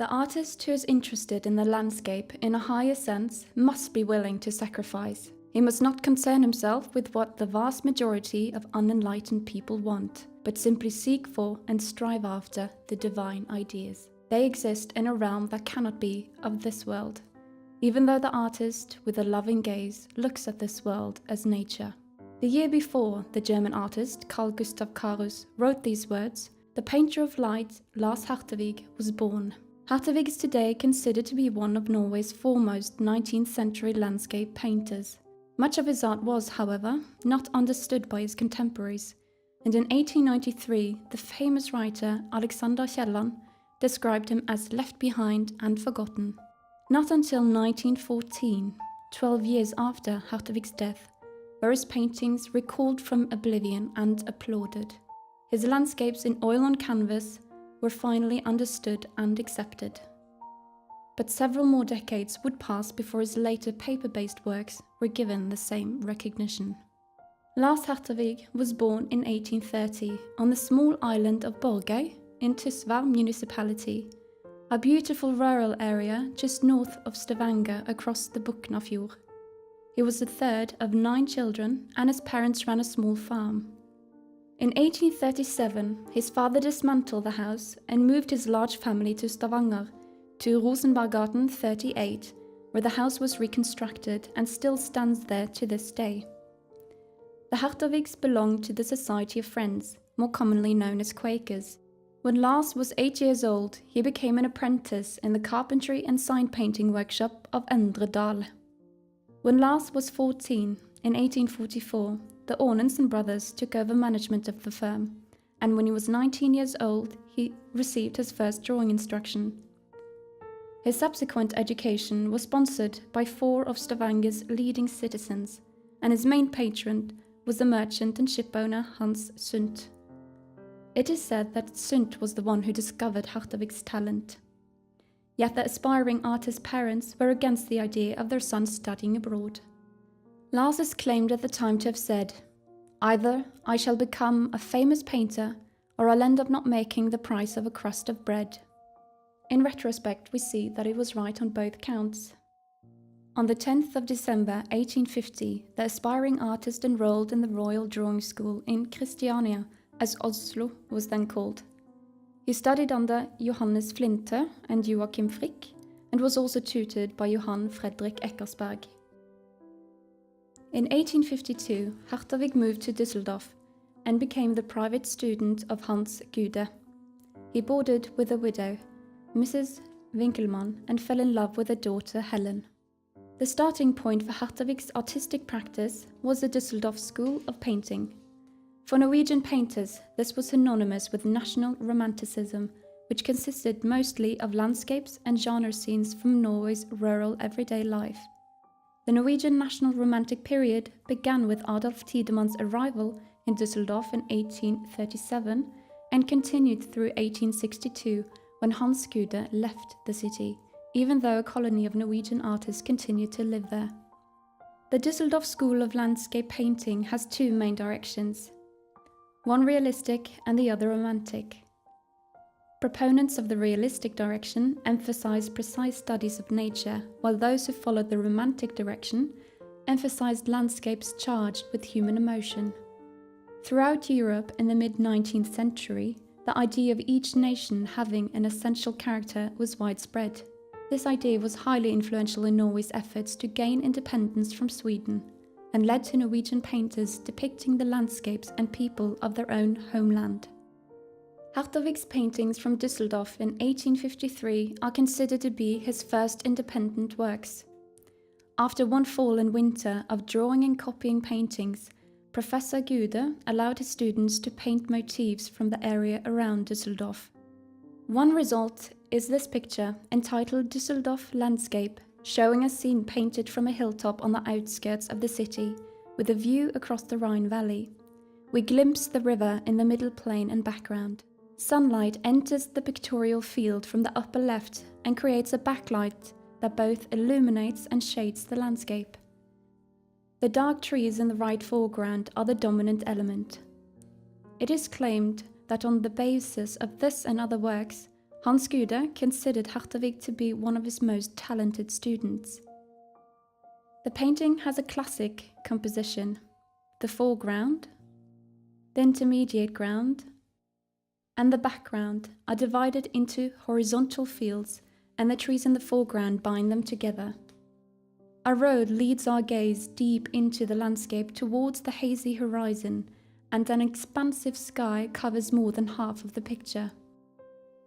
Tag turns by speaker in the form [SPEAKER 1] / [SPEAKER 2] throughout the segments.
[SPEAKER 1] The artist who is interested in the landscape in a higher sense must be willing to sacrifice. He must not concern himself with what the vast majority of unenlightened people want, but simply seek for and strive after the divine ideas. They exist in a realm that cannot be of this world, even though the artist with a loving gaze looks at this world as nature. The year before the German artist Carl Gustav Carus wrote these words, the painter of light Lars Hertervig was born. Hertervig is today considered to be one of Norway's foremost 19th century landscape painters. Much of his art was, however, not understood by his contemporaries, and in 1893 the famous writer Alexander Kielland described him as left behind and forgotten. Not until 1914, 12 years after Hertervig's death, were his paintings recalled from oblivion and applauded. His landscapes in oil on canvas were finally understood and accepted. But several more decades would pass before his later paper-based works were given the same recognition. Lars Hertervig was born in 1830 on the small island of Borgøy in Tysvær municipality, a beautiful rural area just north of Stavanger across the Buknafjord. He was the third of 9 children, and his parents ran a small farm. In 1837, his father dismantled the house and moved his large family to Stavanger, to Rosenberggaten 38, where the house was reconstructed and still stands there to this day. The Hertervigs belonged to the Society of Friends, more commonly known as Quakers. When Lars was 8 years old, he became an apprentice in the carpentry and sign painting workshop of Endre Dal. When Lars was 14, in 1844, the Aanensen brothers took over management of the firm, and when he was 19 years old, he received his first drawing instruction. His subsequent education was sponsored by 4 of Stavanger's leading citizens, and his main patron was the merchant and shipowner Hans Sundt. It is said that Sundt was the one who discovered Hertervig's talent. Yet the aspiring artist's parents were against the idea of their son studying abroad. Lars is claimed at the time to have said, "Either I shall become a famous painter, or I'll end up not making the price of a crust of bread." In retrospect, we see that he was right on both counts. On the 10th of December 1850, the aspiring artist enrolled in the Royal Drawing School in Christiania, as Oslo was then called. He studied under Johannes Flinte and Joachim Frick, and was also tutored by Johann Fredrik Eckersberg. In 1852, Hertervig moved to Dusseldorf and became the private student of Hans Gude. He boarded with a widow, Mrs. Winkelmann, and fell in love with her daughter Helen. The starting point for Hertervig's artistic practice was the Dusseldorf School of Painting. For Norwegian painters, this was synonymous with national romanticism, which consisted mostly of landscapes and genre scenes from Norway's rural everyday life. The Norwegian national romantic period began with Adolf Tiedemann's arrival in Dusseldorf in 1837 and continued through 1862 when Hans Gude left the city, even though a colony of Norwegian artists continued to live there. The Dusseldorf School of Landscape Painting has 2 main directions, one realistic and the other romantic. Proponents of the realistic direction emphasized precise studies of nature, while those who followed the romantic direction emphasized landscapes charged with human emotion. Throughout Europe in the mid-19th century, the idea of each nation having an essential character was widespread. This idea was highly influential in Norway's efforts to gain independence from Sweden, and led to Norwegian painters depicting the landscapes and people of their own homeland. Hertervig's paintings from Dusseldorf in 1853 are considered to be his first independent works. After one fall and winter of drawing and copying paintings, Professor Gude allowed his students to paint motifs from the area around Dusseldorf. One result is this picture, entitled Dusseldorf Landscape, showing a scene painted from a hilltop on the outskirts of the city, with a view across the Rhine Valley. We glimpse the river in the middle plain and background. Sunlight enters the pictorial field from the upper left and creates a backlight that both illuminates and shades the landscape. The dark trees in the right foreground are the dominant element. It is claimed that on the basis of this and other works, Hans Gude considered Hertervig to be one of his most talented students. The painting has a classic composition: the foreground, the intermediate ground, and the background are divided into horizontal fields, and the trees in the foreground bind them together. A road leads our gaze deep into the landscape towards the hazy horizon, and an expansive sky covers more than half of the picture.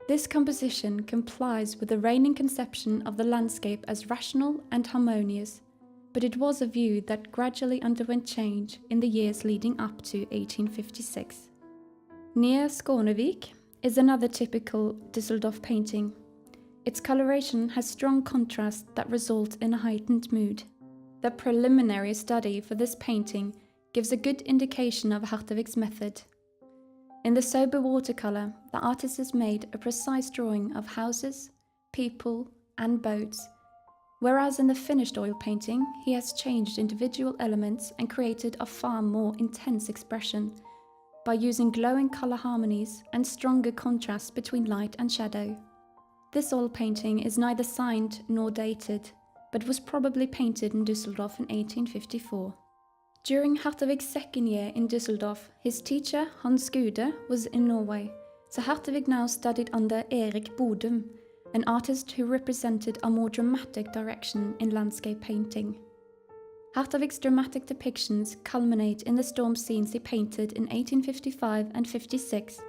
[SPEAKER 1] This composition complies with the reigning conception of the landscape as rational and harmonious, but it was a view that gradually underwent change in the years leading up to 1856. Near Skånevik is another typical Dusseldorf painting. Its coloration has strong contrast that result in a heightened mood. The preliminary study for this painting gives a good indication of Hertervig's method. In the sober watercolor, the artist has made a precise drawing of houses, people, and boats, whereas in the finished oil painting, he has changed individual elements and created a far more intense expression by using glowing color harmonies and stronger contrast between light and shadow. This oil painting is neither signed nor dated, but was probably painted in Dusseldorf in 1854. During Hertervig's second year in Dusseldorf, his teacher Hans Gude was in Norway, so Hertervig now studied under Erik Bodum, an artist who represented a more dramatic direction in landscape painting. Hertervig's dramatic depictions culminate in the storm scenes he painted in 1855 and 56.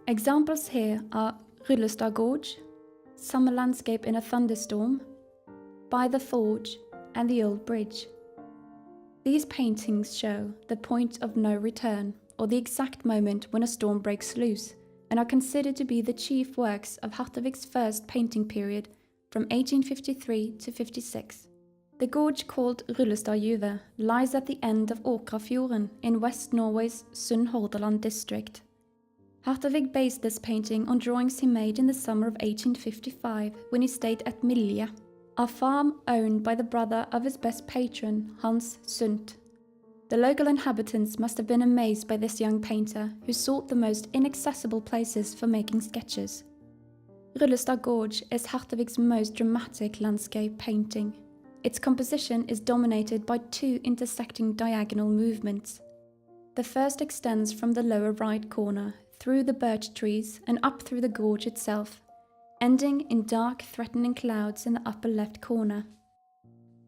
[SPEAKER 1] Examples here are Rullestad Gorge, Summer Landscape in a Thunderstorm, By the Forge, and The Old Bridge. These paintings show the point of no return, or the exact moment when a storm breaks loose, and are considered to be the chief works of Hertervig's first painting period from 1853 to 56. The gorge called Rullestad lies at the end of Åkrafjorden in West Norway's Sunnhordland district. Hertervig based this painting on drawings he made in the summer of 1855 when he stayed at Milje, a farm owned by the brother of his best patron, Hans Sundt. The local inhabitants must have been amazed by this young painter who sought the most inaccessible places for making sketches. Rullestad Gorge is Hertervig's most dramatic landscape painting. Its composition is dominated by two intersecting diagonal movements. The first extends from the lower right corner through the birch trees and up through the gorge itself, ending in dark, threatening clouds in the upper left corner.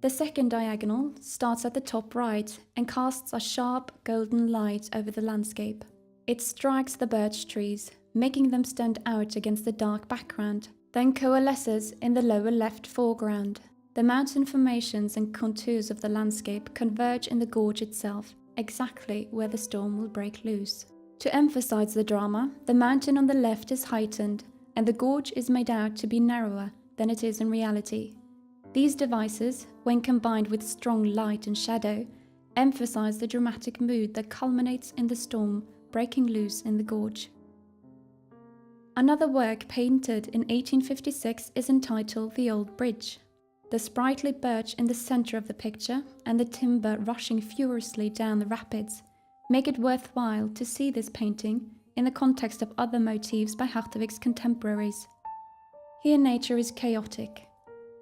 [SPEAKER 1] The second diagonal starts at the top right and casts a sharp, golden light over the landscape. It strikes the birch trees, making them stand out against the dark background, then coalesces in the lower left foreground. The mountain formations and contours of the landscape converge in the gorge itself, exactly where the storm will break loose. To emphasize the drama, the mountain on the left is heightened, and the gorge is made out to be narrower than it is in reality. These devices, when combined with strong light and shadow, emphasize the dramatic mood that culminates in the storm breaking loose in the gorge. Another work painted in 1856 is entitled The Old Bridge. The sprightly birch in the center of the picture and the timber rushing furiously down the rapids make it worthwhile to see this painting in the context of other motifs by Hertervig's contemporaries. Here nature is chaotic.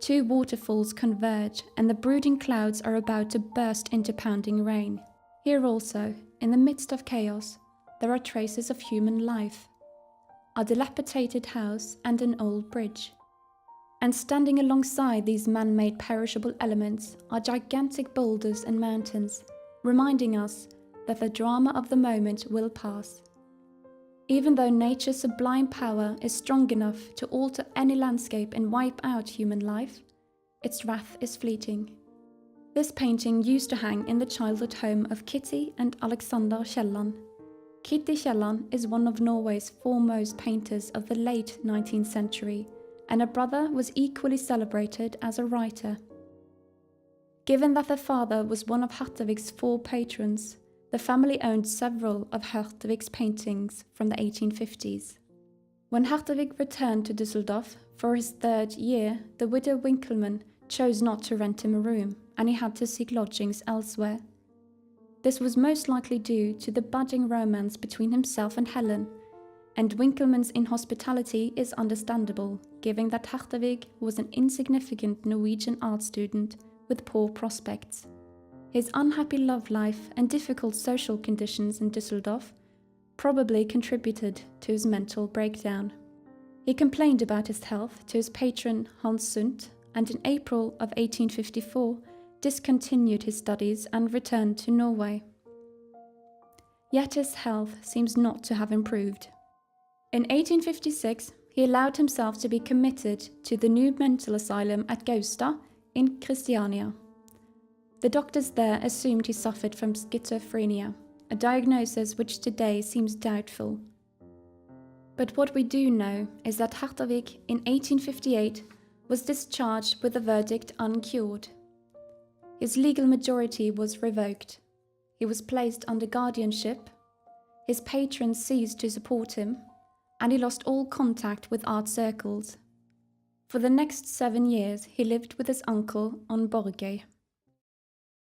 [SPEAKER 1] Two waterfalls converge and the brooding clouds are about to burst into pounding rain. Here also, in the midst of chaos, there are traces of human life. A dilapidated house and an old bridge. And standing alongside these man-made perishable elements are gigantic boulders and mountains, reminding us that the drama of the moment will pass. Even though nature's sublime power is strong enough to alter any landscape and wipe out human life, its wrath is fleeting. This painting used to hang in the childhood home of Kitty and Alexander Kielland. Kitty Kielland is one of Norway's foremost painters of the late 19th century, and her brother was equally celebrated as a writer. Given that the father was one of Hertervig's four patrons, the family owned several of Hertervig's paintings from the 1850s. When Hertervig returned to Dusseldorf for his third year, the widow Winkelmann chose not to rent him a room, and he had to seek lodgings elsewhere. This was most likely due to the budding romance between himself and Helen, and Winkelmann's inhospitality is understandable, given that Hertervig was an insignificant Norwegian art student with poor prospects. His unhappy love life and difficult social conditions in Dusseldorf probably contributed to his mental breakdown. He complained about his health to his patron Hans Sundt, and in April of 1854 discontinued his studies and returned to Norway. Yet his health seems not to have improved. In 1856, he allowed himself to be committed to the new mental asylum at Gaustad in Christiania. The doctors there assumed he suffered from schizophrenia, a diagnosis which today seems doubtful. But what we do know is that Hertervig in 1858 was discharged with a verdict uncured. His legal majority was revoked. He was placed under guardianship. His patrons ceased to support him, and he lost all contact with art circles. For the next 7 years, he lived with his uncle on Borgøy.